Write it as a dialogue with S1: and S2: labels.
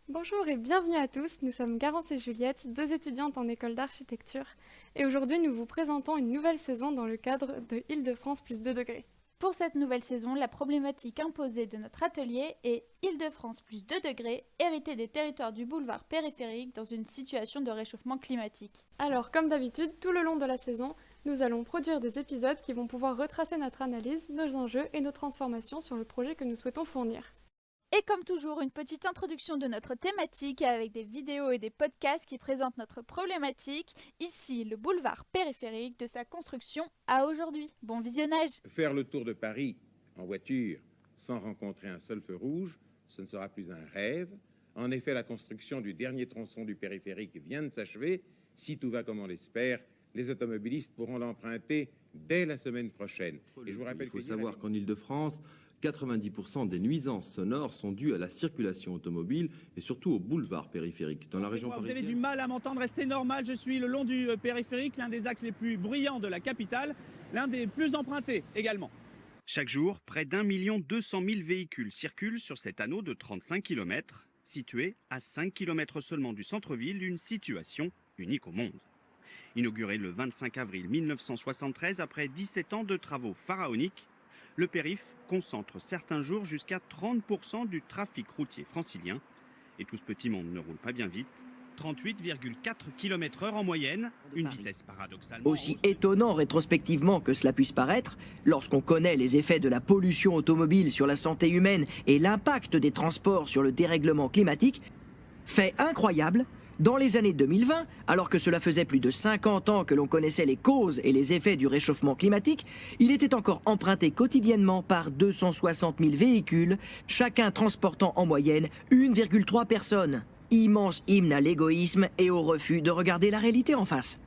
S1: Bonjour et bienvenue à tous, nous sommes Garance et Juliette, deux étudiantes en école d'architecture, et aujourd'hui nous vous présentons une nouvelle saison dans le cadre de Île-de-France plus 2 degrés.
S2: Pour cette nouvelle saison, la problématique imposée de notre atelier est Île-de-France plus 2 degrés, hérité des territoires du boulevard périphérique dans une situation de réchauffement climatique.
S1: Alors comme d'habitude, tout le long de la saison, nous allons produire des épisodes qui vont pouvoir retracer notre analyse, nos enjeux et nos transformations sur le projet que nous souhaitons fournir.
S2: Et comme toujours, une petite introduction de notre thématique avec des vidéos et des podcasts qui présentent notre problématique, ici le boulevard périphérique de sa construction à aujourd'hui. Bon visionnage!
S3: Faire le tour de Paris en voiture sans rencontrer un seul feu rouge, ce ne sera plus un rêve. En effet, la construction du dernier tronçon du périphérique vient de s'achever. Si tout va comme on l'espère, les automobilistes pourront l'emprunter dès la semaine prochaine.
S4: Et je vous rappelle qu'il faut savoir qu'en Île-de-France, 90% des nuisances sonores sont dues à la circulation automobile et surtout au boulevard périphérique. Dans la région
S5: Vous avez du mal à m'entendre, c'est normal, je suis le long du périphérique, l'un des axes les plus bruyants de la capitale, l'un des plus empruntés également.
S6: Chaque jour, près d'1 200 000 véhicules circulent sur cet anneau de 35 km, situé à 5 km seulement du centre-ville, une situation unique au monde. Inauguré le 25 avril 1973 après 17 ans de travaux pharaoniques, le périph' concentre certains jours jusqu'à 30% du trafic routier francilien. Et tout ce petit monde ne roule pas bien vite. 38,4 km/h en moyenne, une vitesse paradoxalement...
S7: Aussi étonnant rétrospectivement que cela puisse paraître, lorsqu'on connaît les effets de la pollution automobile sur la santé humaine et l'impact des transports sur le dérèglement climatique, fait incroyable, dans les années 2020, alors que cela faisait plus de 50 ans que l'on connaissait les causes et les effets du réchauffement climatique, il était encore emprunté quotidiennement par 260 000 véhicules, chacun transportant en moyenne 1,3 personnes. Immense hymne à l'égoïsme et au refus de regarder la réalité en face.